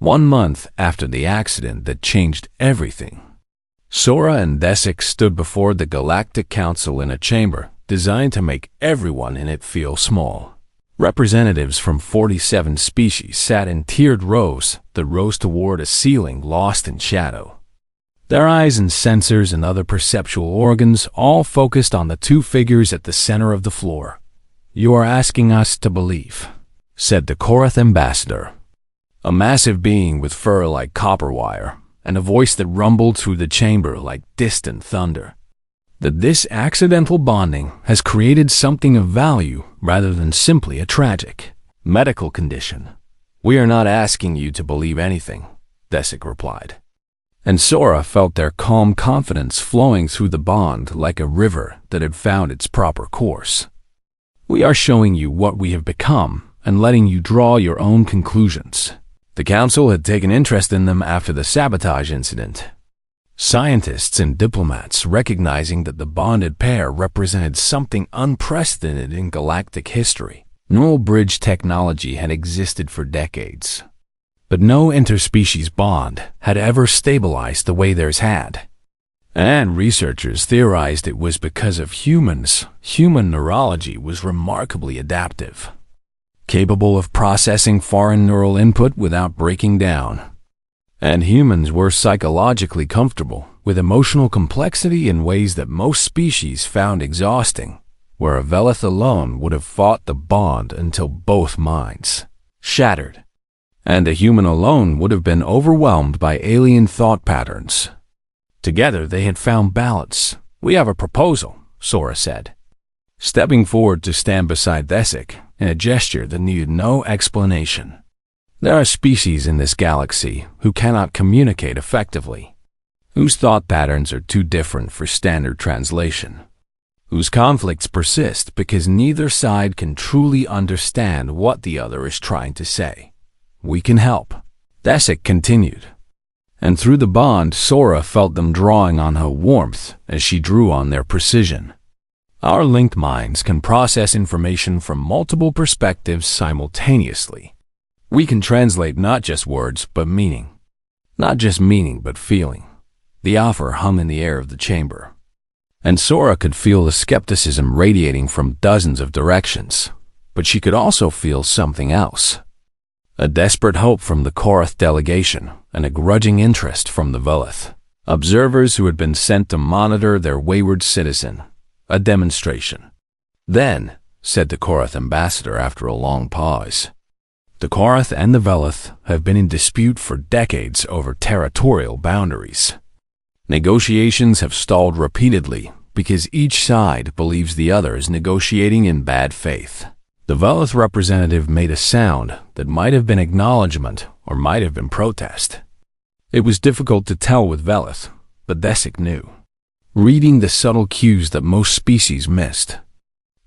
1 month after the accident that changed everything. Sora and Desik stood before the Galactic Council in a chamber designed to make everyone in it feel small. Representatives from 47 species sat in tiered rows that rose toward a ceiling lost in shadow. Their eyes and sensors and other perceptual organs all focused on the two figures at the center of the floor. "You are asking us to believe," said the Korath ambassador, a massive being with fur like copper wire and a voice that rumbled through the chamber like distant thunder, "that this accidental bonding has created something of value rather than simply a tragic medical condition." "We are not asking you to believe anything," Desik replied. And Sora felt their calm confidence flowing through the bond like a river that had found its proper course. "We are showing you what we have become and letting you draw your own conclusions." The council had taken interest in them after the sabotage incident. Scientists and diplomats recognizing that the bonded pair represented something unprecedented in galactic history. Neural bridge technology had existed for decades, but no interspecies bond had ever stabilized the way theirs had. And researchers theorized it was because of humans. Human neurology was remarkably adaptive, capable of processing foreign neural input without breaking down. And humans were psychologically comfortable with emotional complexity in ways that most species found exhausting, where a Velith alone would have fought the bond until both minds shattered, and a human alone would have been overwhelmed by alien thought patterns. Together they had found balance. "We have a proposal," Sora said, stepping forward to stand beside Desik in a gesture that needed no explanation. "There are species in this galaxy who cannot communicate effectively, whose thought patterns are too different for standard translation, whose conflicts persist because neither side can truly understand what the other is trying to say. We can help," Desik continued. And through the bond, Sora felt them drawing on her warmth as she drew on their precision. "Our linked minds can process information from multiple perspectives simultaneously. We can translate not just words, but meaning. Not just meaning, but feeling." The offer hung in the air of the chamber, and Sora could feel the skepticism radiating from dozens of directions, but she could also feel something else. A desperate hope from the Korath delegation and a grudging interest from the Velith, observers who had been sent to monitor their wayward citizen. A demonstration. "Then," said the Korath ambassador after a long pause, "the Korath and the Velith have been in dispute for decades over territorial boundaries. Negotiations have stalled repeatedly because each side believes the other is negotiating in bad faith." The Velith representative made a sound that might have been acknowledgement or might have been protest. It was difficult to tell with Velith, but Desik knew, reading the subtle cues that most species missed.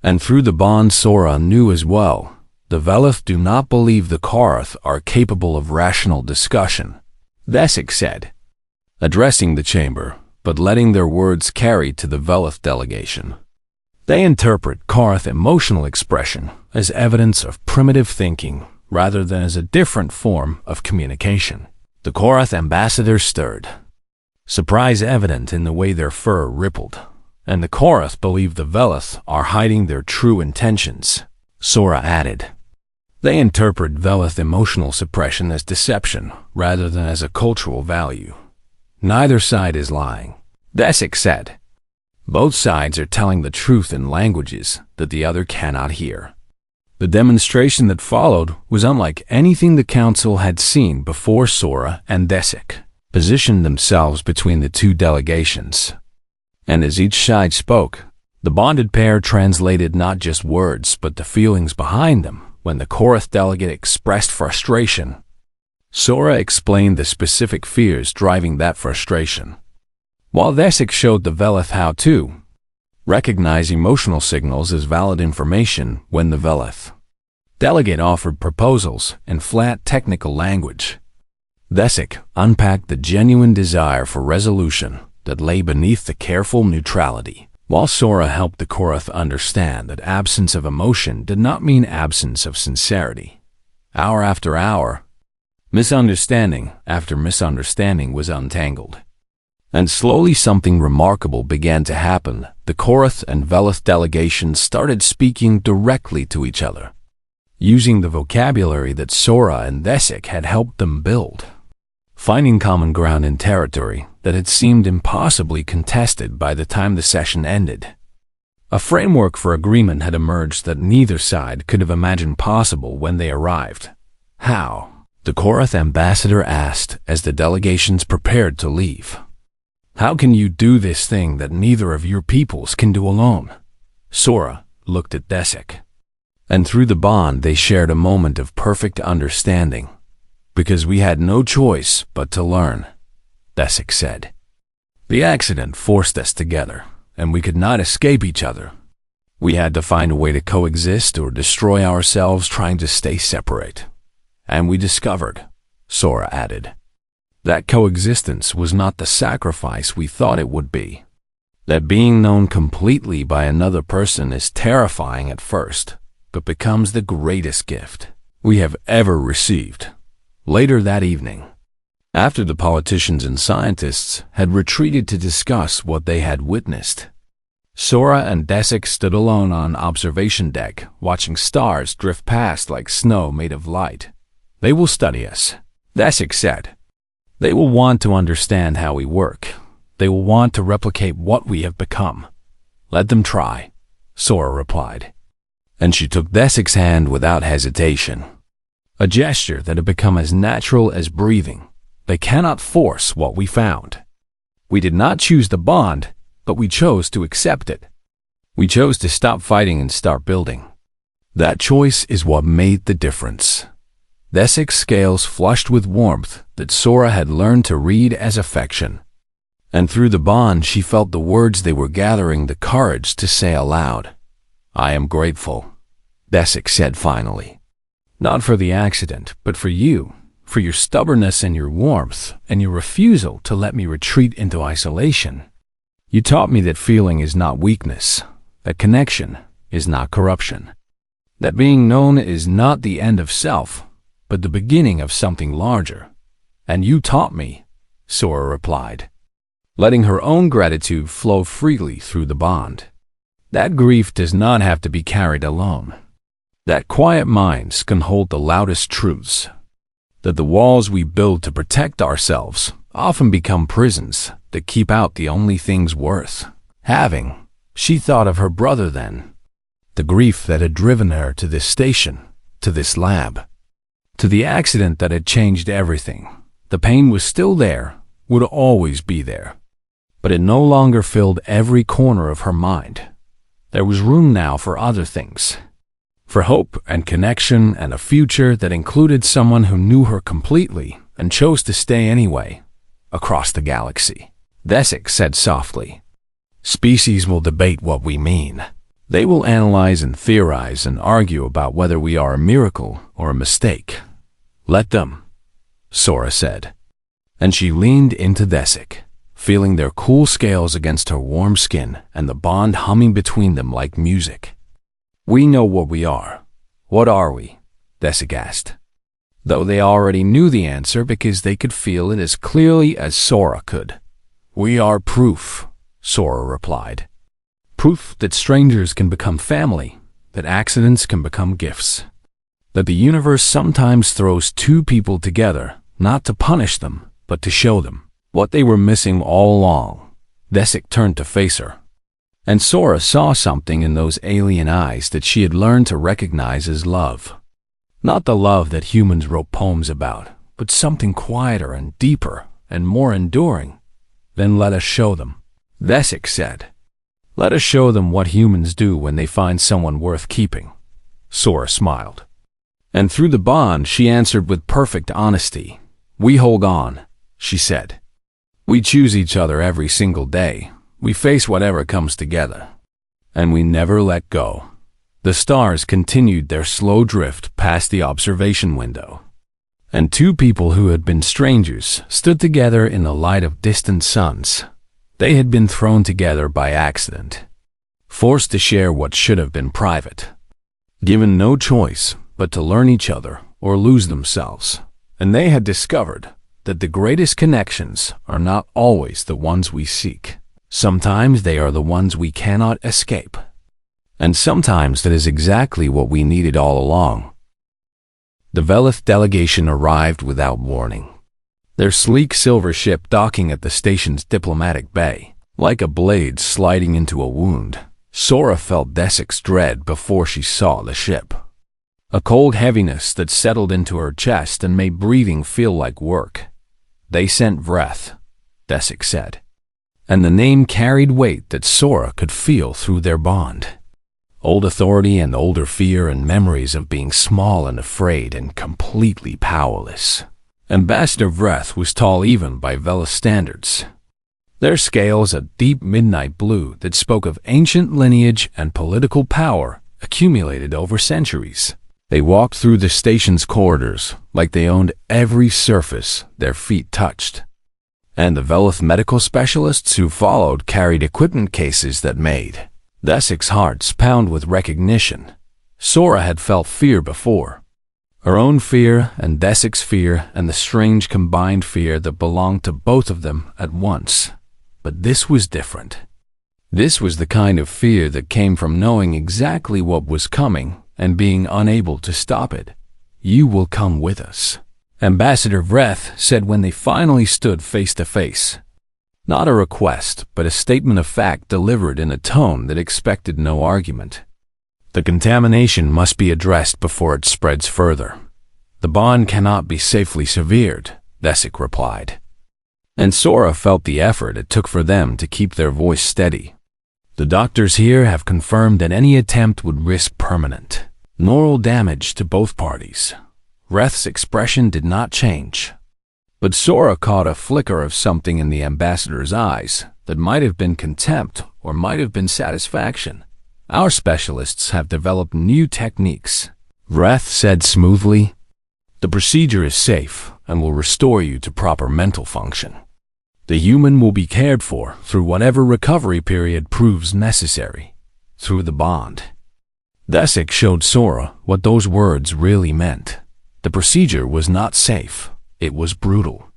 And through the bond Sora knew as well, the Velith do not believe the Korath are capable of rational discussion, Desik said, addressing the chamber, but letting their words carry to the Velith delegation. They interpret Korath emotional expression as evidence of primitive thinking rather than as a different form of communication. The Korath ambassador stirred, surprise evident in the way their fur rippled, and the Korath believe the Velith are hiding their true intentions. Sora added, "They interpret Velith emotional suppression as deception rather than as a cultural value. Neither side is lying," Desik said. "Both sides are telling the truth in languages that the other cannot hear." The demonstration that followed was unlike anything the council had seen before. Sora and Desik positioned themselves between the two delegations, and as each side spoke, the bonded pair translated not just words but the feelings behind them. When the Korath delegate expressed frustration, Sora explained the specific fears driving that frustration, while Desik showed the Velith how to recognize emotional signals as valid information. When the Velith delegate offered proposals in flat technical language, Desik unpacked the genuine desire for resolution that lay beneath the careful neutrality, while Sora helped the Korath understand that absence of emotion did not mean absence of sincerity. Hour after hour, Misunderstanding after misunderstanding was untangled. And slowly something remarkable began to happen. The Korath and Velith delegations started speaking directly to each other, using the vocabulary that Sora and Desik had helped them build, finding common ground in territory that had seemed impossibly contested by the time the session ended. A framework for agreement had emerged that neither side could have imagined possible when they arrived. How? The Korath ambassador asked as the delegations prepared to leave. How can you do this thing that neither of your peoples can do alone? Sora looked at Desik. And through the bond they shared a moment of perfect understanding. Because we had no choice but to learn, Desik said. The accident forced us together, and we could not escape each other. We had to find a way to coexist or destroy ourselves trying to stay separate. And we discovered, Sora added, that coexistence was not the sacrifice we thought it would be. That being known completely by another person is terrifying at first, but becomes the greatest gift we have ever received. Later that evening, after the politicians and scientists had retreated to discuss what they had witnessed, Sora and Desik stood alone on observation deck, watching stars drift past like snow made of light. They will study us, Desik said. They will want to understand how we work. They will want to replicate what we have become. Let them try, Sora replied. And she took Desik's hand without hesitation, a gesture that had become as natural as breathing. They cannot force what we found. We did not choose the bond, but we chose to accept it. We chose to stop fighting and start building. That choice is what made the difference. Desik's scales flushed with warmth that Sora had learned to read as affection. And through the bond she felt the words they were gathering the courage to say aloud. I am grateful, Desik said finally. Not for the accident, but for you, for your stubbornness and your warmth, and your refusal to let me retreat into isolation. You taught me that feeling is not weakness, that connection is not corruption, that being known is not the end of self, but the beginning of something larger. And you taught me, Sora replied, letting her own gratitude flow freely through the bond. That grief does not have to be carried alone. That quiet minds can hold the loudest truths. That the walls we build to protect ourselves often become prisons that keep out the only things worth having. She thought of her brother then. The grief that had driven her to this station, to this lab, to the accident that had changed everything. The pain was still there, would always be there. But it no longer filled every corner of her mind. There was room now for other things. For hope and connection and a future that included someone who knew her completely and chose to stay anyway, across the galaxy. Desik said softly, Species will debate what we mean. They will analyze and theorize and argue about whether we are a miracle or a mistake. Let them, Sora said. And she leaned into Desik, feeling their cool scales against her warm skin and the bond humming between them like music. We know what we are. What are we? Desik asked, though they already knew the answer because they could feel it as clearly as Sora could. We are proof, Sora replied. Proof that strangers can become family, that accidents can become gifts, that the universe sometimes throws two people together, not to punish them, but to show them what they were missing all along. Desik turned to face her, and Sora saw something in those alien eyes that she had learned to recognize as love. Not the love that humans wrote poems about, but something quieter and deeper and more enduring. Then let us show them, Desik said. Let us show them what humans do when they find someone worth keeping. Sora smiled. And through the bond she answered with perfect honesty. We hold on, she said. We choose each other every single day. We face whatever comes together. And we never let go. The stars continued their slow drift past the observation window. And two people who had been strangers stood together in the light of distant suns. They had been thrown together by accident, forced to share what should have been private, given no choice but to learn each other or lose themselves. and they had discovered that the greatest connections are not always the ones we seek. Sometimes they are the ones we cannot escape. And sometimes that is exactly what we needed all along. The Velith delegation arrived without warning, their sleek silver ship docking at the station's diplomatic bay. Like a blade sliding into a wound, Sora felt Desic's dread before she saw the ship. A cold heaviness that settled into her chest and made breathing feel like work. "They sent Vreth," Desic said, and the name carried weight that Sora could feel through their bond. Old authority and older fear and memories of being small and afraid and completely powerless. Ambassador Vreth was tall even by Velith standards. Their scales a deep midnight blue that spoke of ancient lineage and political power accumulated over centuries. They walked through the station's corridors like they owned every surface their feet touched. And the Velith medical specialists who followed carried equipment cases that made Desic's heart pound with recognition. Sora had felt fear before. Her own fear and Desic's fear and the strange combined fear that belonged to both of them at once. But this was different. This was the kind of fear that came from knowing exactly what was coming and being unable to stop it. "You will come with us," Ambassador Vreth said when they finally stood face to face. Not a request, but a statement of fact delivered in a tone that expected no argument. "The contamination must be addressed before it spreads further. The bond cannot be safely severed," Desic replied. And Sora felt the effort it took for them to keep their voice steady. "The doctors here have confirmed that any attempt would risk permanent, moral damage to both parties." Vreth's expression did not change. But Sora caught a flicker of something in the ambassador's eyes that might have been contempt or might have been satisfaction. "Our specialists have developed new techniques," Vreth said smoothly. "The procedure is safe and will restore you to proper mental function. The human will be cared for through whatever recovery period proves necessary, through the bond." Desic showed Sora what those words really meant. The procedure was not safe. It was brutal.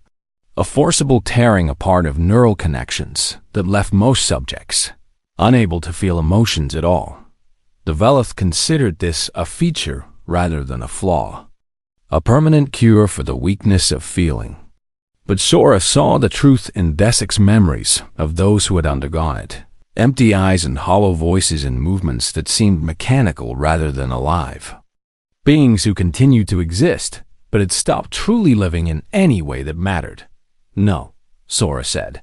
A forcible tearing apart of neural connections that left most subjects unable to feel emotions at all. The Velith considered this a feature rather than a flaw. A permanent cure for the weakness of feeling. But Sora saw the truth in Desic's memories of those who had undergone it. Empty eyes and hollow voices and movements that seemed mechanical rather than alive. Beings who continued to exist, but had stopped truly living in any way that mattered. "No," Sora said,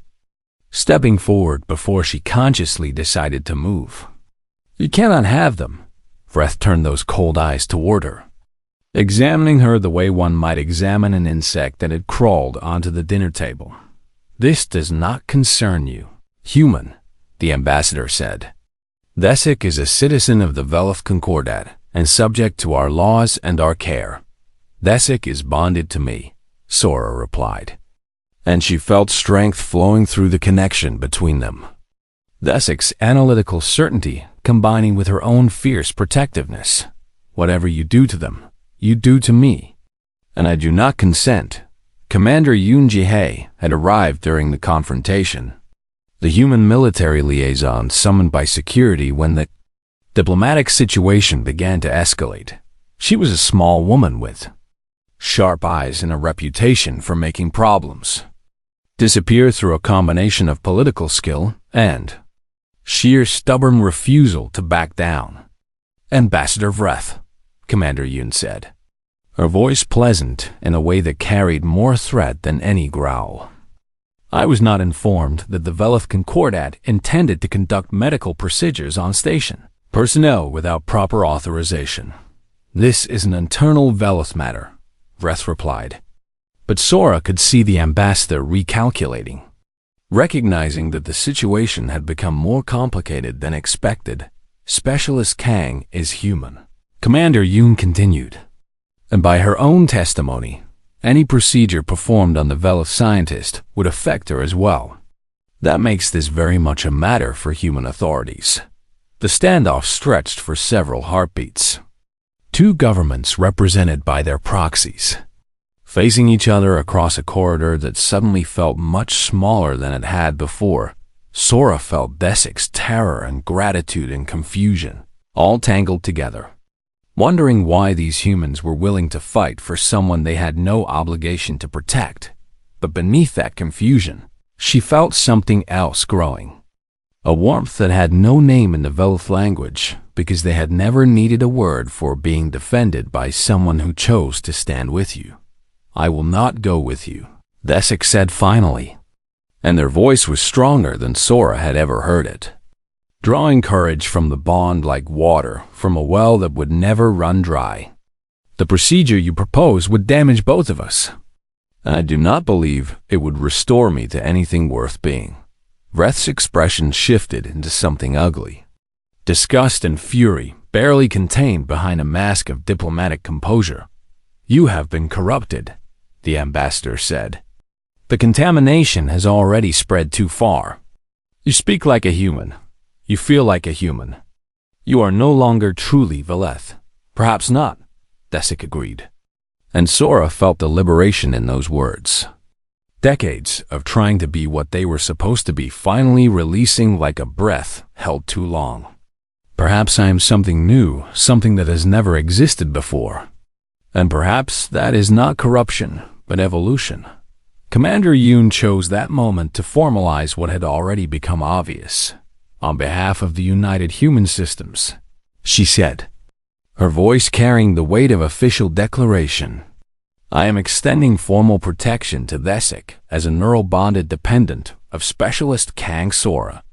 stepping forward before she consciously decided to move. "You cannot have them." Vreth turned those cold eyes toward her, examining her the way one might examine an insect that had crawled onto the dinner table. "This does not concern you, human," the ambassador said. "Desic is a citizen of the Velith Concordat and subject to our laws and our care. Desic is bonded to me," Sora replied. And she felt strength flowing through the connection between them. Desic's analytical certainty combining with her own fierce protectiveness. "Whatever you do to them, you do to me. And I do not consent." Commander Yoon Ji-hae had arrived during the confrontation, the human military liaison summoned by security when the diplomatic situation began to escalate. She was a small woman with sharp eyes and a reputation for making problems. Disappear through a combination of political skill and sheer stubborn refusal to back down. "Ambassador Vreth," Commander Yoon said, her voice pleasant in a way that carried more threat than any growl. "I was not informed that the Velith Concordat intended to conduct medical procedures on station. Personnel without proper authorization. This is an internal Velith matter," Vreth replied. But Sora could see the ambassador recalculating, recognizing that the situation had become more complicated than expected. "Specialist Kang is human," Commander Yoon continued. "And by her own testimony, any procedure performed on the Velith scientist would affect her as well. That makes this very much a matter for human authorities." The standoff stretched for several heartbeats. Two governments represented by their proxies Facing each other across a corridor that suddenly felt much smaller than it had before, Sora felt Desik's terror and gratitude and confusion, all tangled together. Wondering why these humans were willing to fight for someone they had no obligation to protect. But beneath that confusion, she felt something else growing. A warmth that had no name in the Velith language, because they had never needed a word for being defended by someone who chose to stand with you. "I will not go with you," Desik said finally, and their voice was stronger than Sora had ever heard it, drawing courage from the bond like water from a well that would never run dry. "The procedure you propose would damage both of us. I do not believe it would restore me to anything worth being." Vreth's expression shifted into something ugly. Disgust and fury barely contained behind a mask of diplomatic composure. "You have been corrupted," the ambassador said. "The contamination has already spread too far. You speak like a human. You feel like a human. You are no longer truly Velith." "Perhaps not," Desik agreed. And Sora felt the liberation in those words. Decades of trying to be what they were supposed to be finally releasing like a breath held too long. "Perhaps I am something new, something that has never existed before. And perhaps that is not corruption, but evolution." Commander Yoon chose that moment to formalize what had already become obvious. "On behalf of the United Human Systems," she said, her voice carrying the weight of official declaration, "I am extending formal protection to Desik as a neural-bonded dependent of Specialist Kang Sora.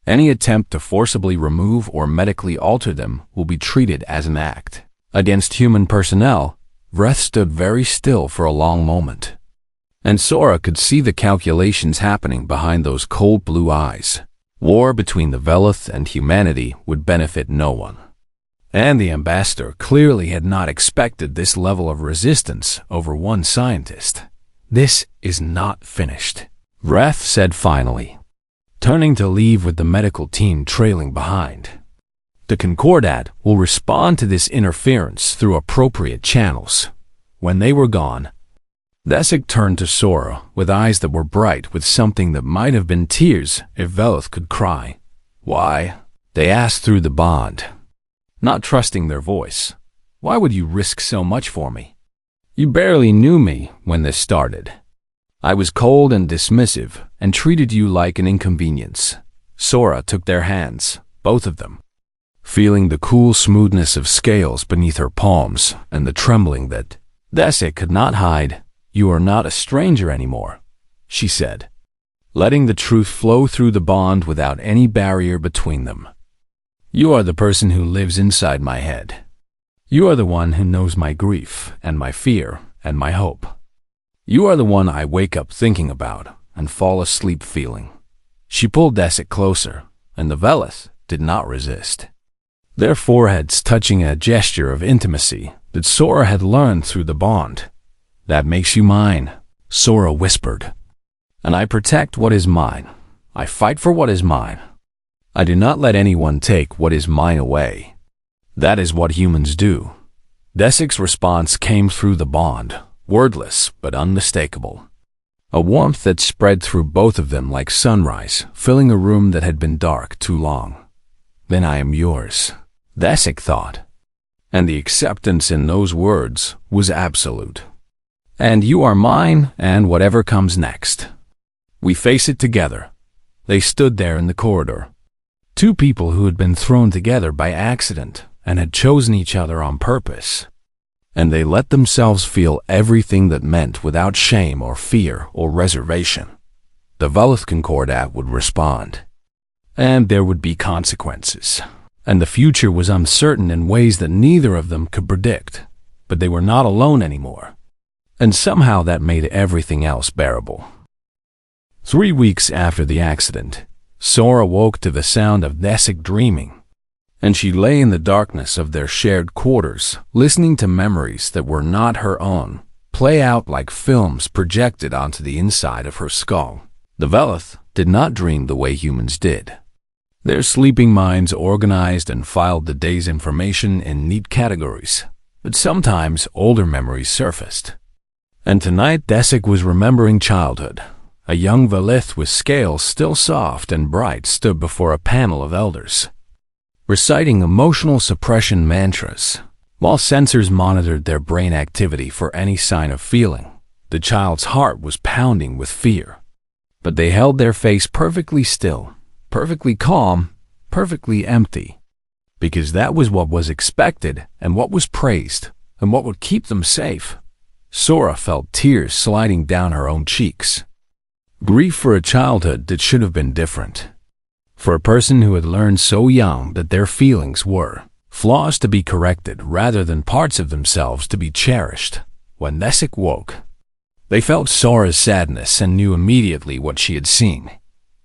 Any attempt to forcibly remove or medically alter them will be treated as an act against human personnel." Vreth stood very still for a long moment, and Sora could see the calculations happening behind those cold blue eyes. War between the Velith and humanity would benefit no one. And the ambassador clearly had not expected this level of resistance over one scientist. "This is not finished," Vreth said finally, turning to leave with the medical team trailing behind. "The Concordat will respond to this interference through appropriate channels." When they were gone, Desik turned to Sora with eyes that were bright with something that might have been tears if Velith could cry. "Why?" they asked through the bond, not trusting their voice. "Why would you risk so much for me? You barely knew me when this started. I was cold and dismissive and treated you like an inconvenience." Sora took their hands, both of them, feeling the cool smoothness of scales beneath her palms and the trembling that Desik could not hide. "You are not a stranger anymore," she said, letting the truth flow through the bond without any barrier between them. "You are the person who lives inside my head. You are the one who knows my grief and my fear and my hope. You are the one I wake up thinking about and fall asleep feeling." She pulled Desik closer, and the Velith did not resist, their foreheads touching, a gesture of intimacy that Sora had learned through the bond. "That makes you mine," Sora whispered. "And I protect what is mine. I fight for what is mine. I do not let anyone take what is mine away. That is what humans do." Desik's response came through the bond, wordless but unmistakable. A warmth that spread through both of them like sunrise, filling a room that had been dark too long. "Then I am yours," Desik thought. And the acceptance in those words was absolute. "And you are mine, and whatever comes next. We face it together." They stood there in the corridor, two people who had been thrown together by accident and had chosen each other on purpose. And they let themselves feel everything that meant without shame or fear or reservation. The Velith Concordat would respond, and there would be consequences. And the future was uncertain in ways that neither of them could predict, but they were not alone anymore. And somehow that made everything else bearable. 3 weeks after the accident, Sora woke to the sound of Desik dreaming, and she lay in the darkness of their shared quarters, listening to memories that were not her own play out like films projected onto the inside of her skull. The Velith did not dream the way humans did. Their sleeping minds organized and filed the day's information in neat categories, but sometimes older memories surfaced. And tonight Desik was remembering childhood. A young Valith with scales still soft and bright stood before a panel of elders, reciting emotional suppression mantras. While sensors monitored their brain activity for any sign of feeling, the child's heart was pounding with fear. But they held their face perfectly still, perfectly calm, perfectly empty, because that was what was expected and what was praised and what would keep them safe. Sora felt tears sliding down her own cheeks. Grief for a childhood that should have been different. For a person who had learned so young that their feelings were flaws to be corrected rather than parts of themselves to be cherished. When Desik woke, they felt Sora's sadness and knew immediately what she had seen.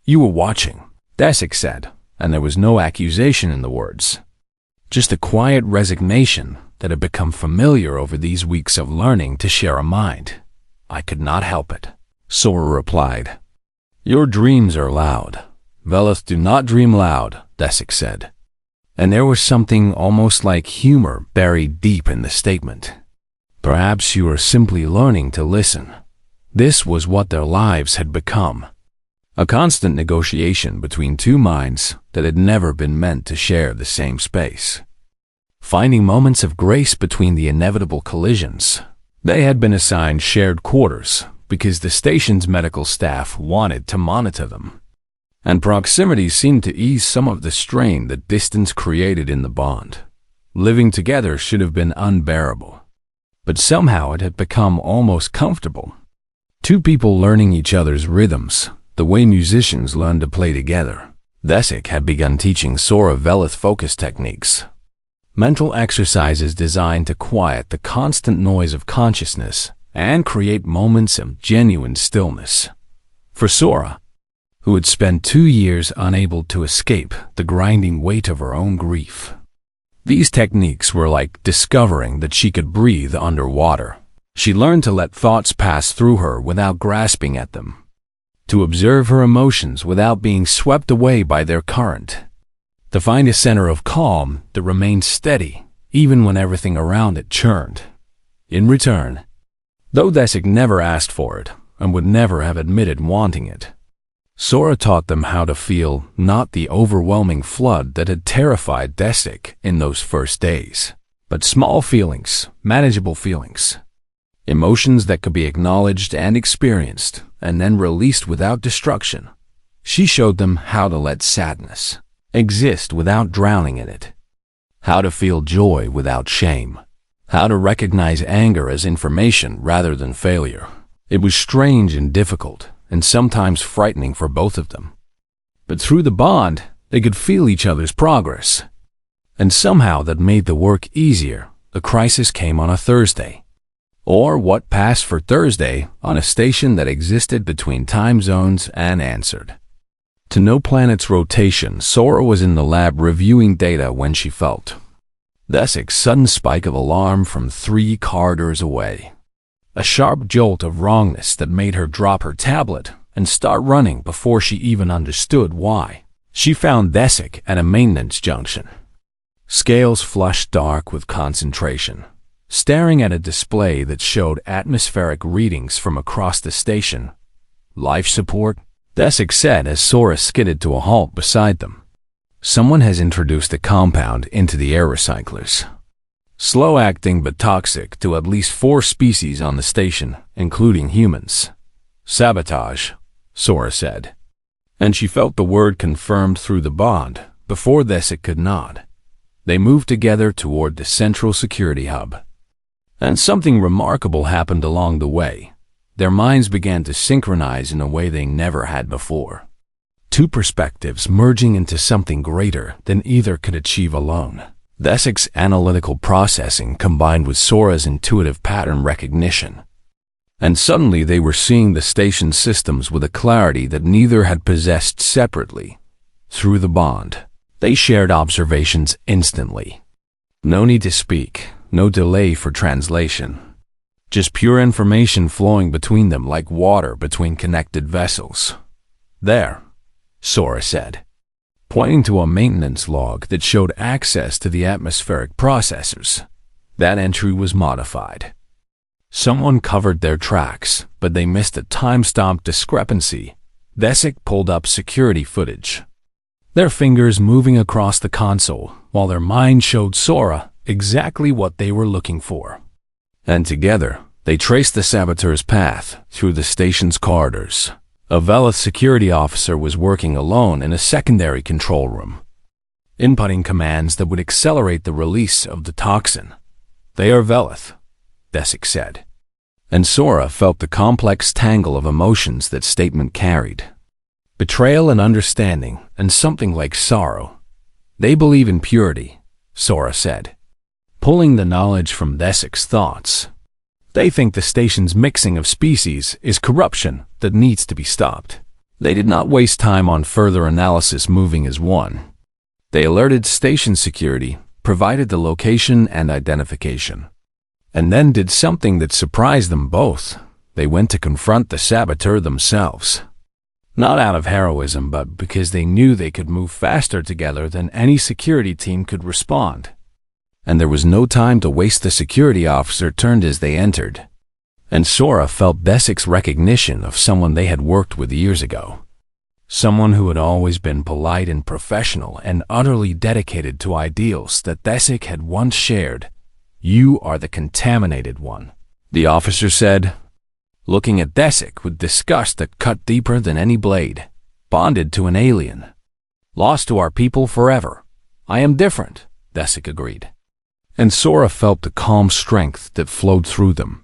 "You were watching," Desik said, and there was no accusation in the words. Just a quiet resignation that had become familiar over these weeks of learning to share a mind. "I could not help it," Sora replied. "Your dreams are loud. Velith do not dream loud," Desik said. And there was something almost like humor buried deep in the statement. Perhaps you are simply learning to listen. This was what their lives had become. A constant negotiation between two minds that had never been meant to share the same space. Finding moments of grace between the inevitable collisions. They had been assigned shared quarters because the station's medical staff wanted to monitor them. And proximity seemed to ease some of the strain that distance created in the bond. Living together should have been unbearable. But somehow it had become almost comfortable. Two people learning each other's rhythms, the way musicians learn to play together. Desik had begun teaching Sora Velith focus techniques. Mental exercises designed to quiet the constant noise of consciousness and create moments of genuine stillness. For Sora, who had spent 2 years unable to escape the grinding weight of her own grief, these techniques were like discovering that she could breathe underwater. She learned to let thoughts pass through her without grasping at them, to observe her emotions without being swept away by their current, to find a center of calm that remained steady even when everything around it churned. In return, though Desik never asked for it and would never have admitted wanting it, Sora taught them how to feel not the overwhelming flood that had terrified Desik in those first days, but small feelings, manageable feelings. Emotions that could be acknowledged and experienced and then released without destruction. She showed them how to let sadness exist without drowning in it, how to feel joy without shame, how to recognize anger as information rather than failure. It was strange and difficult, and sometimes frightening for both of them. But through the bond, they could feel each other's progress. And somehow that made the work easier. The crisis came on a Thursday, or what passed for Thursday on a station that existed between time zones and answered to no planet's rotation. Sora was in the lab reviewing data when she felt Desik's sudden spike of alarm from 3 corridors away. A sharp jolt of wrongness that made her drop her tablet and start running before she even understood why. She found Desik at a maintenance junction, scales flushed dark with concentration, staring at a display that showed atmospheric readings from across the station. "Life support," Desik said as Sora skidded to a halt beside them. "Someone has introduced a compound into the air recyclers. Slow-acting but toxic to at least 4 species on the station, including humans. Sabotage," Sora said. And she felt the word confirmed through the bond before Desik could nod. They moved together toward the central security hub. And something remarkable happened along the way. Their minds began to synchronize in a way they never had before. 2 perspectives merging into something greater than either could achieve alone. Desik's analytical processing combined with Sora's intuitive pattern recognition. And suddenly they were seeing the station's systems with a clarity that neither had possessed separately. Through the bond, they shared observations instantly. No need to speak, no delay for translation. Just pure information flowing between them like water between connected vessels. "There," Sora said, pointing to a maintenance log that showed access to the atmospheric processors. That entry was modified. Someone covered their tracks, but they missed a time-stamp discrepancy. Desik pulled up security footage, their fingers moving across the console, while their mind showed Sora exactly what they were looking for. And together, they traced the saboteur's path through the station's corridors. A Velith security officer was working alone in a secondary control room, inputting commands that would accelerate the release of the toxin. "They are Velith," Desik said. And Sora felt the complex tangle of emotions that statement carried. Betrayal and understanding, and something like sorrow. "They believe in purity," Sora said, pulling the knowledge from Desik's thoughts. "They think the station's mixing of species is corruption that needs to be stopped." They did not waste time on further analysis, moving as one. They alerted station security, provided the location and identification, and then did something that surprised them both. They went to confront the saboteur themselves. Not out of heroism, but because they knew they could move faster together than any security team could respond. And there was no time to waste. The security officer turned as they entered, and Sora felt Desik's recognition of someone they had worked with years ago. Someone who had always been polite and professional and utterly dedicated to ideals that Desik had once shared. "You are the contaminated one," the officer said, looking at Desik with disgust that cut deeper than any blade. "Bonded to an alien. Lost to our people forever. I am different," Desik agreed. And Sora felt the calm strength that flowed through them,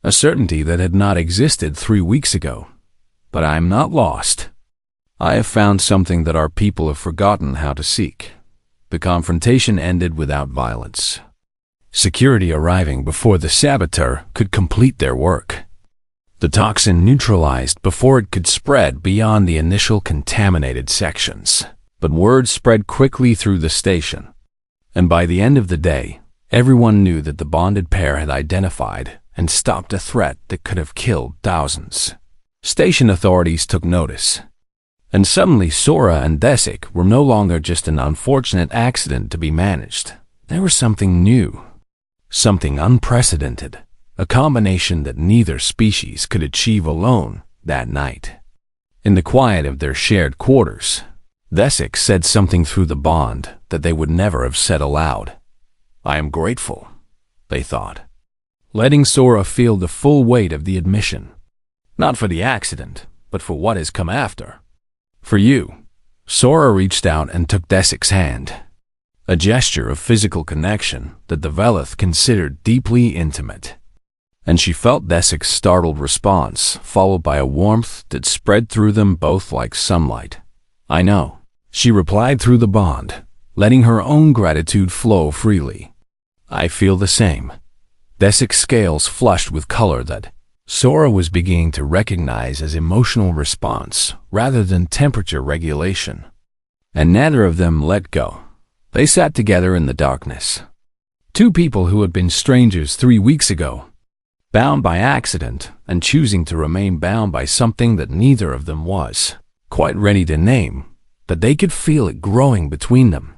a certainty that had not existed 3 weeks ago. "But I am not lost. I have found something that our people have forgotten how to seek." The confrontation ended without violence, security arriving before the saboteur could complete their work. The toxin neutralized before it could spread beyond the initial contaminated sections. But word spread quickly through the station, and by the end of the day, everyone knew that the bonded pair had identified and stopped a threat that could have killed thousands. Station authorities took notice, and suddenly Sora and Desik were no longer just an unfortunate accident to be managed. They were something new, something unprecedented. A combination that neither species could achieve alone that night. In the quiet of their shared quarters, Desik said something through the bond that they would never have said aloud. "I am grateful," they thought, letting Sora feel the full weight of the admission. "Not for the accident, but for what has come after. For you." Sora reached out and took Desik's hand, a gesture of physical connection that the Velith considered deeply intimate. And she felt Desik's startled response, followed by a warmth that spread through them both like sunlight. "I know," she replied through the bond, letting her own gratitude flow freely. "I feel the same." Desik's scales flushed with color that Sora was beginning to recognize as emotional response rather than temperature regulation. And neither of them let go. They sat together in the darkness. Two people who had been strangers 3 weeks ago, bound by accident and choosing to remain bound by something that neither of them was quite ready to name, but they could feel it growing between them.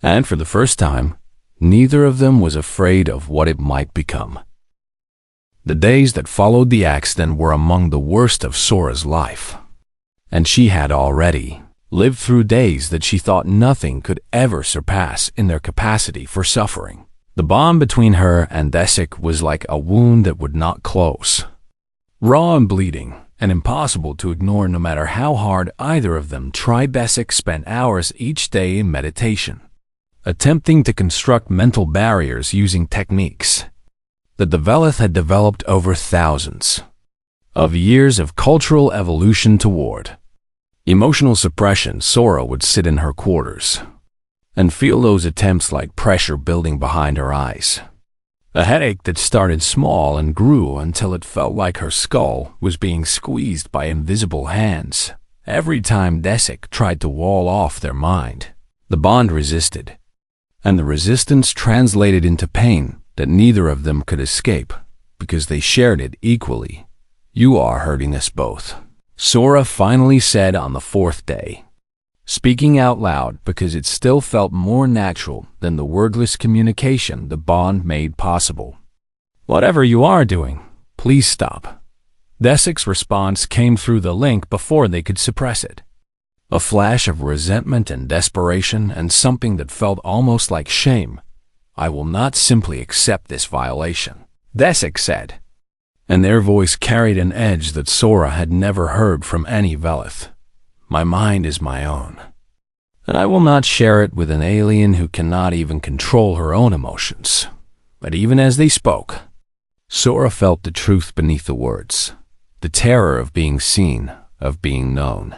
And for the first time, neither of them was afraid of what it might become. The days that followed the accident were among the worst of Sora's life, and she had already lived through days that she thought nothing could ever surpass in their capacity for suffering. The bond between her and Desik was like a wound that would not close, raw and bleeding, and impossible to ignore no matter how hard either of them tried. Desik spent hours each day in meditation, attempting to construct mental barriers using techniques that the Velith had developed over thousands of years of cultural evolution toward. Emotional suppression. Sora would sit in her quarters and feel those attempts like pressure building behind her eyes. A headache that started small and grew until it felt like her skull was being squeezed by invisible hands. Every time Desik tried to wall off their mind, the bond resisted, and the resistance translated into pain that neither of them could escape because they shared it equally. "You are hurting us both," Sora finally said on the 4th day, speaking out loud because it still felt more natural than the wordless communication the bond made possible. "Whatever you are doing, please stop." Desik's response came through the link before they could suppress it. A flash of resentment and desperation, and something that felt almost like shame. "I will not simply accept this violation," Desik said. And their voice carried an edge that Sora had never heard from any Velith. "My mind is my own, and I will not share it with an alien who cannot even control her own emotions." But even as they spoke, Sora felt the truth beneath the words. The terror of being seen, of being known,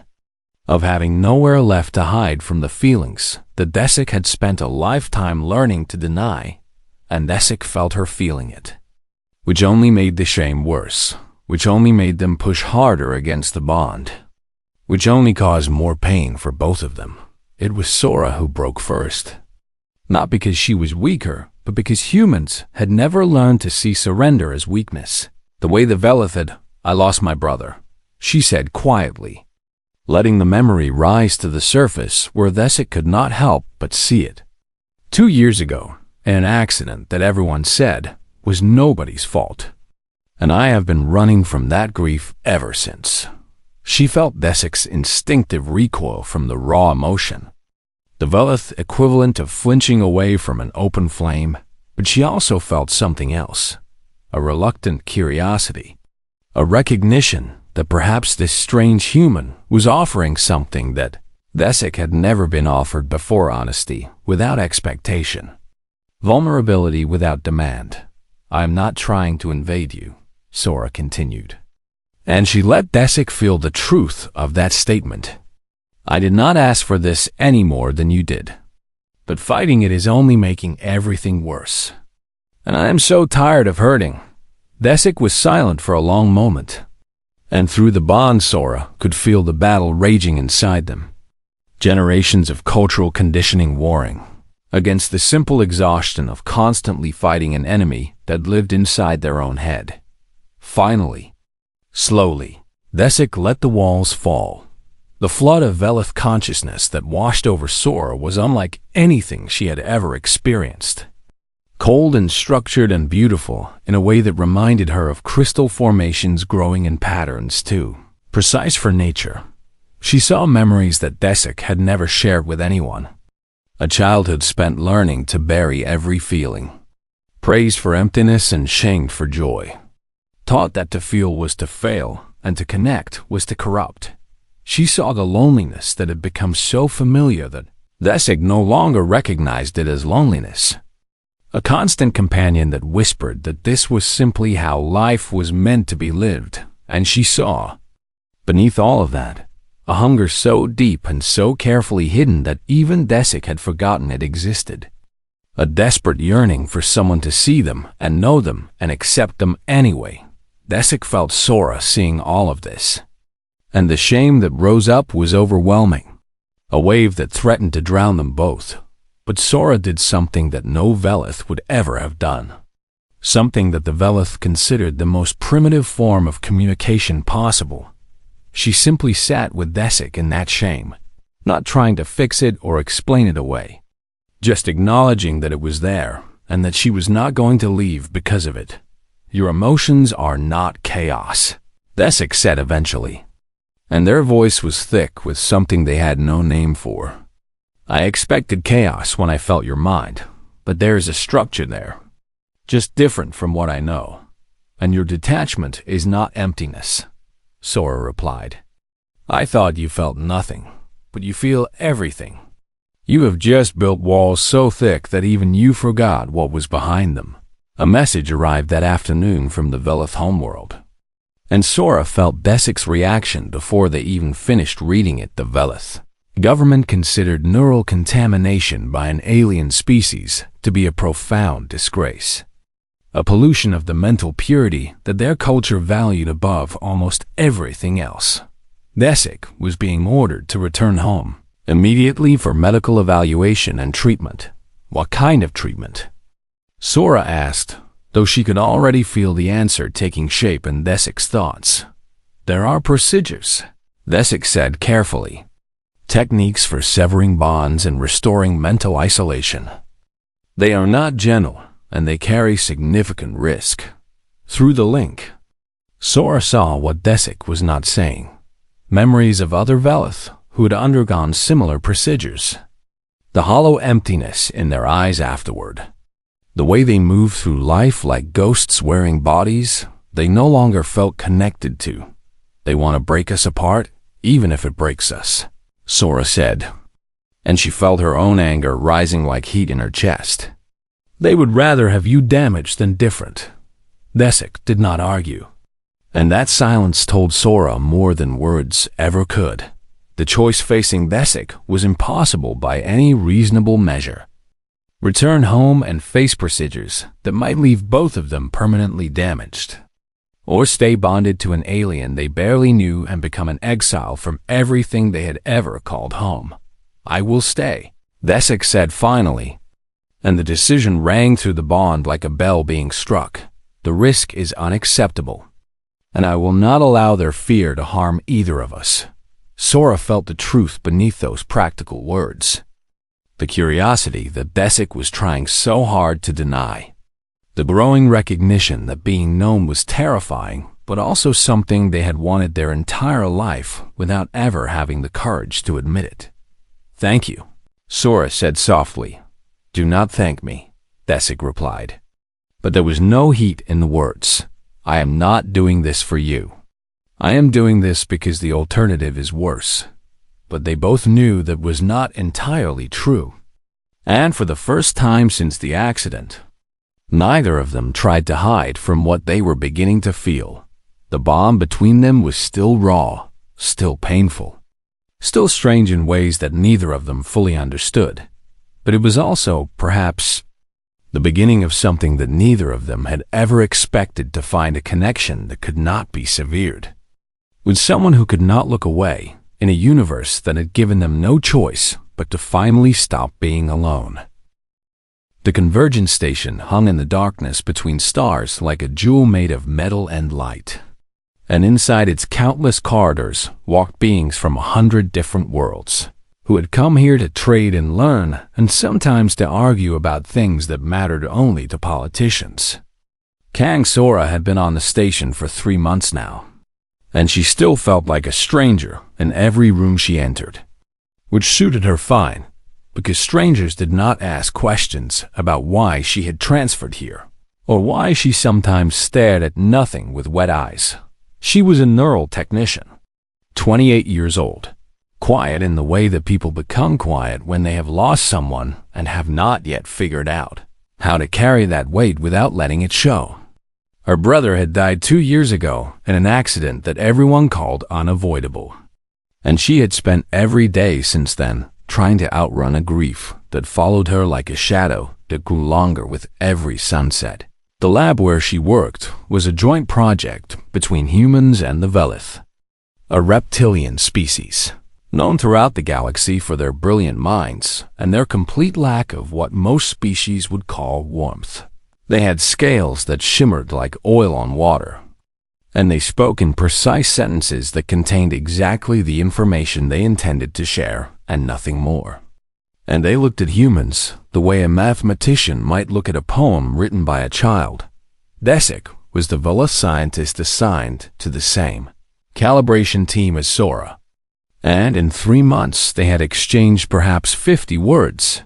of having nowhere left to hide from the feelings that Desik had spent a lifetime learning to deny, and Desik felt her feeling it, which only made the shame worse, which only made them push harder against the bond, which only caused more pain for both of them. It was Sora who broke first. Not because she was weaker, but because humans had never learned to see surrender as weakness. The way the Velith had, "I lost my brother," she said quietly, letting the memory rise to the surface where Desik could not help but see it. 2 years ago, in an accident that everyone said was nobody's fault. And I have been running from that grief ever since. She felt Desik's instinctive recoil from the raw emotion, the Velith equivalent of flinching away from an open flame, but she also felt something else, a reluctant curiosity, a recognition that perhaps this strange human was offering something that Desik had never been offered before: honesty without expectation, vulnerability without demand. "I am not trying to invade you," Sora continued. And she let Desik feel the truth of that statement. "I did not ask for this any more than you did. But fighting it is only making everything worse. And I am so tired of hurting." Desik was silent for a long moment, and through the bond Sora could feel the battle raging inside them. Generations of cultural conditioning warring against the simple exhaustion of constantly fighting an enemy that lived inside their own head. Finally, slowly, Desik let the walls fall. The flood of Velith consciousness that washed over Sora was unlike anything she had ever experienced. Cold and structured and beautiful in a way that reminded her of crystal formations growing in patterns too, precise for nature. She saw memories that Desik had never shared with anyone. A childhood spent learning to bury every feeling, praised for emptiness and shamed for joy, taught that to feel was to fail and to connect was to corrupt. She saw the loneliness that had become so familiar that Desik no longer recognized it as loneliness. A constant companion that whispered that this was simply how life was meant to be lived, and she saw, beneath all of that, a hunger so deep and so carefully hidden that even Desik had forgotten it existed. A desperate yearning for someone to see them and know them and accept them anyway. Desik felt Sora seeing all of this, and the shame that rose up was overwhelming, a wave that threatened to drown them both. But Sora did something that no Velith would ever have done, something that the Velith considered the most primitive form of communication possible. She simply sat with Desik in that shame, not trying to fix it or explain it away, just acknowledging that it was there and that she was not going to leave because of it. "Your emotions are not chaos," Desik said eventually, and their voice was thick with something they had no name for. "I expected chaos when I felt your mind, but there is a structure there, just different from what I know. And your detachment is not emptiness," Sora replied. "I thought you felt nothing, but you feel everything. You have just built walls so thick that even you forgot what was behind them." A message arrived that afternoon from the Velith homeworld, and Sora felt Desik's reaction before they even finished reading it. The Velith government considered neural contamination by an alien species to be a profound disgrace, a pollution of the mental purity that their culture valued above almost everything else. Desik was being ordered to return home immediately for medical evaluation and treatment. What kind of treatment? Sora asked, though she could already feel the answer taking shape in Desik's thoughts. "There are procedures," Desik said carefully. "Techniques for severing bonds and restoring mental isolation. They are not gentle, and they carry significant risk. Through the link, Sora saw what Desik was not saying. Memories of other Velith who had undergone similar procedures. The hollow emptiness in their eyes afterward. The way they moved through life like ghosts wearing bodies they no longer felt connected to. They want to break us apart, even if it breaks us, Sora said. And she felt her own anger rising like heat in her chest. They would rather have you damaged than different. Desik did not argue. And that silence told Sora more than words ever could. The choice facing Desik was impossible by any reasonable measure. Return home and face procedures that might leave both of them permanently damaged. Or stay bonded to an alien they barely knew and become an exile from everything they had ever called home. I will stay, Desik said finally. And the decision rang through the bond like a bell being struck. The risk is unacceptable. And I will not allow their fear to harm either of us. Sora felt the truth beneath those practical words. The curiosity that Desik was trying so hard to deny. The growing recognition that being known was terrifying, but also something they had wanted their entire life without ever having the courage to admit it. Thank you, Sora said softly. Do not thank me, Desik replied. But there was no heat in the words. I am not doing this for you. I am doing this because the alternative is worse. But they both knew that was not entirely true. And for the first time since the accident, neither of them tried to hide from what they were beginning to feel. The bond between them was still raw, still painful, still strange in ways that neither of them fully understood. But it was also, perhaps, the beginning of something that neither of them had ever expected to find a connection that could not be severed. With someone who could not look away, in a universe that had given them no choice but to finally stop being alone. The convergence station hung in the darkness between stars like a jewel made of metal and light. And inside its countless corridors walked beings from 100 different worlds, who had come here to trade and learn, and sometimes to argue about things that mattered only to politicians. Kang Sora had been on the station for 3 months now, and she still felt like a stranger in every room she entered, which suited her fine, because strangers did not ask questions about why she had transferred here, or why she sometimes stared at nothing with wet eyes. She was a neural technician, 28 years old, quiet in the way that people become quiet when they have lost someone and have not yet figured out how to carry that weight without letting it show. Her brother had died 2 years ago in an accident that everyone called unavoidable, and she had spent every day since then trying to outrun a grief that followed her like a shadow that grew longer with every sunset. The lab where she worked was a joint project between humans and the Velith, a reptilian species, known throughout the galaxy for their brilliant minds and their complete lack of what most species would call warmth. They had scales that shimmered like oil on water, and they spoke in precise sentences that contained exactly the information they intended to share and nothing more. And they looked at humans the way a mathematician might look at a poem written by a child. Desik was the Velith scientist assigned to the same calibration team as Sora, and in 3 months they had exchanged perhaps 50 words,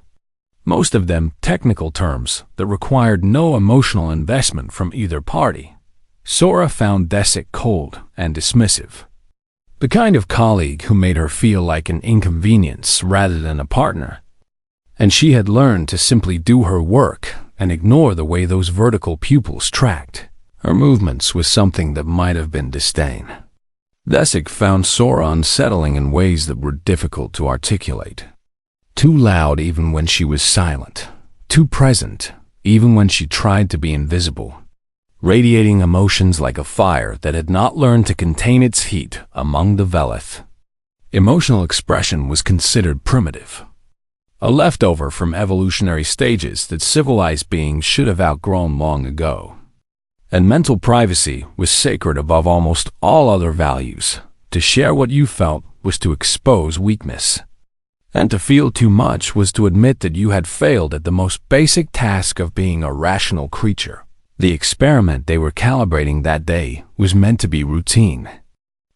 most of them technical terms that required no emotional investment from either party. Sora found Desik cold and dismissive, the kind of colleague who made her feel like an inconvenience rather than a partner. And she had learned to simply do her work and ignore the way those vertical pupils tracked her movements with something that might have been disdain. Desik found Sora unsettling in ways that were difficult to articulate. Too loud even when she was silent, too present even when she tried to be invisible, radiating emotions like a fire that had not learned to contain its heat among the Velith. Emotional expression was considered primitive, a leftover from evolutionary stages that civilized beings should have outgrown long ago. And mental privacy was sacred above almost all other values. To share what you felt was to expose weakness. And to feel too much was to admit that you had failed at the most basic task of being a rational creature. The experiment they were calibrating that day was meant to be routine.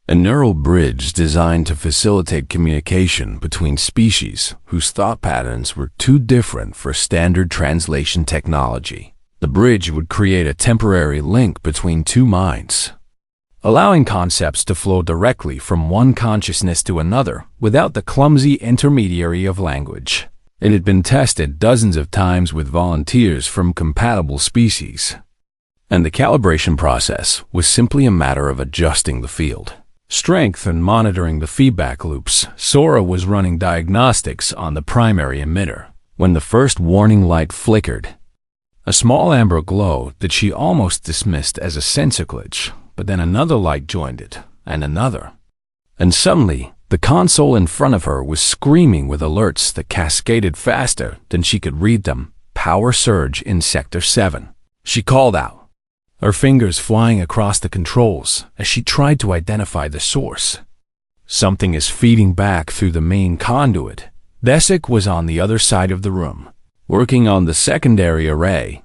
A neural bridge designed to facilitate communication between species whose thought patterns were too different for standard translation technology. The bridge would create a temporary link between two minds, allowing concepts to flow directly from one consciousness to another without the clumsy intermediary of language. It had been tested dozens of times with volunteers from compatible species, and the calibration process was simply a matter of adjusting the field strength and monitoring the feedback loops. Sora was running diagnostics on the primary emitter when the first warning light flickered. A small amber glow that she almost dismissed as a sensor glitch, but then another light joined it, and another. And suddenly, the console in front of her was screaming with alerts that cascaded faster than she could read them. Power surge in Sector 7. She called out, her fingers flying across the controls as she tried to identify the source. Something is feeding back through the main conduit. Desik was on the other side of the room, working on the secondary array,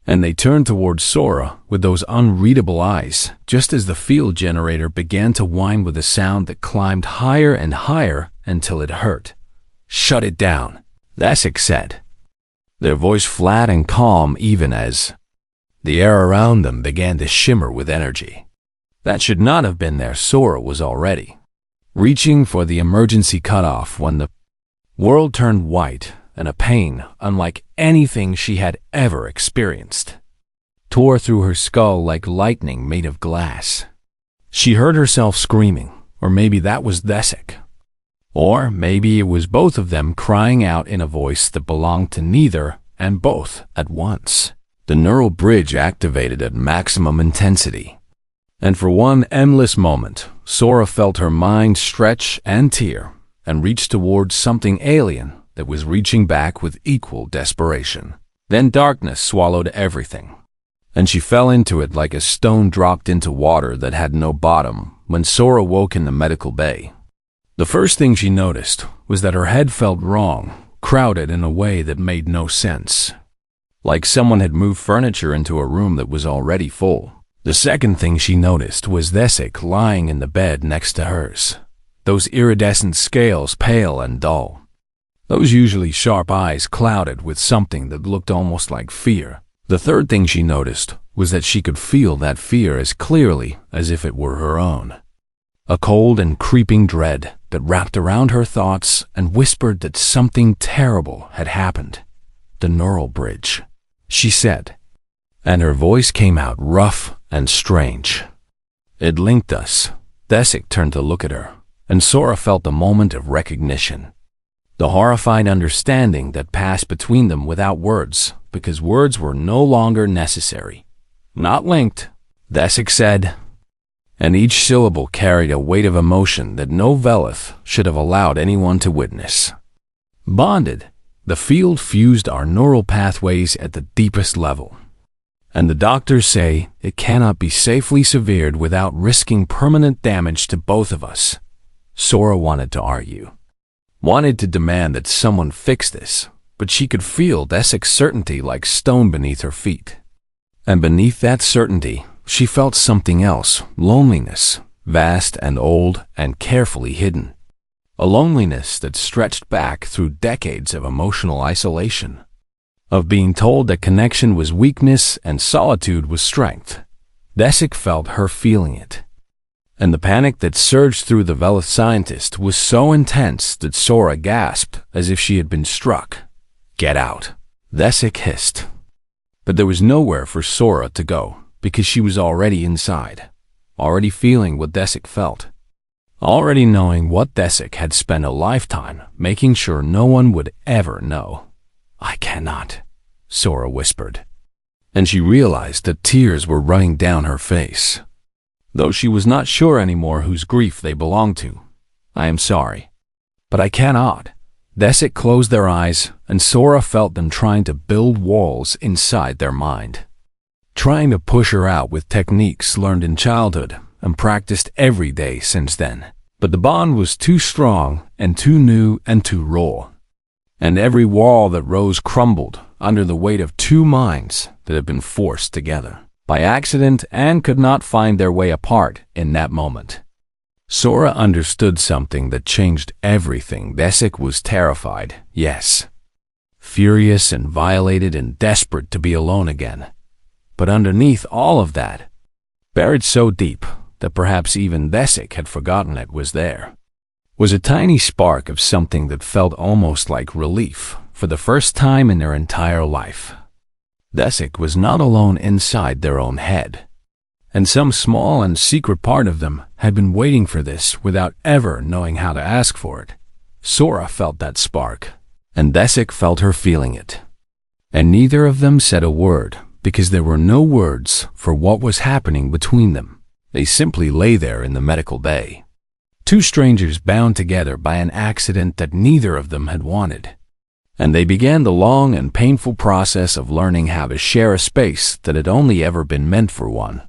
and they turned towards Sora with those unreadable eyes just as the field generator began to whine with a sound that climbed higher and higher until it hurt. "Shut it down," Desik said, their voice flat and calm even as the air around them began to shimmer with energy. That should not have been there. Sora was already reaching for the emergency cutoff when the world turned white and a pain unlike anything she had ever experienced tore through her skull like lightning made of glass. She heard herself screaming, or maybe that was Desik. Or maybe it was both of them crying out in a voice that belonged to neither and both at once. The neural bridge activated at maximum intensity, and for one endless moment, Sora felt her mind stretch and tear and reach towards something alien that was reaching back with equal desperation. Then darkness swallowed everything, and she fell into it like a stone dropped into water that had no bottom. When Sora woke in the medical bay, the first thing she noticed was that her head felt wrong, crowded in a way that made no sense, like someone had moved furniture into a room that was already full. The second thing she noticed was Desik lying in the bed next to hers, those iridescent scales pale and dull, those usually sharp eyes clouded with something that looked almost like fear. The third thing she noticed was that she could feel that fear as clearly as if it were her own, a cold and creeping dread that wrapped around her thoughts and whispered that something terrible had happened. "The neural bridge," she said, and her voice came out rough and strange. "It linked us." Desik turned to look at her, and Sora felt a moment of recognition, the horrified understanding that passed between them without words, because words were no longer necessary. "Not linked," Desik said, and each syllable carried a weight of emotion that no Velith should have allowed anyone to witness. "Bonded. The field fused our neural pathways at the deepest level, and the doctors say it cannot be safely severed without risking permanent damage to both of us." Sora wanted to argue, wanted to demand that someone fix this, but she could feel Desik's certainty like stone beneath her feet. And beneath that certainty, she felt something else, loneliness, vast and old and carefully hidden. A loneliness that stretched back through decades of emotional isolation, of being told that connection was weakness and solitude was strength. Desik felt her feeling it, and the panic that surged through the Velith scientist was so intense that Sora gasped as if she had been struck. "Get out," Desik hissed. But there was nowhere for Sora to go, because she was already inside, already feeling what Desik felt, already knowing what Desik had spent a lifetime making sure no one would ever know. "I cannot," Sora whispered, and she realized that tears were running down her face, though she was not sure anymore whose grief they belonged to. "I am sorry, but I cannot." Desik closed their eyes, and Sora felt them trying to build walls inside their mind, trying to push her out with techniques learned in childhood and practiced every day since then. But the bond was too strong and too new and too raw, and every wall that rose crumbled under the weight of two minds that that had been forced together by accident and could not find their way apart in that moment. Sora understood something that changed everything. Desik was terrified, yes, furious and violated and desperate to be alone again. But underneath all of that, buried so deep that perhaps even Desik had forgotten it was there, was a tiny spark of something that felt almost like relief for the first time in their entire life. Desik was not alone inside their own head, and some small and secret part of them had been waiting for this without ever knowing how to ask for it. Sora felt that spark, and Desik felt her feeling it. And neither of them said a word, because there were no words for what was happening between them. They simply lay there in the medical bay. Two strangers bound together by an accident that neither of them had wanted. And they began the long and painful process of learning how to share a space that had only ever been meant for one.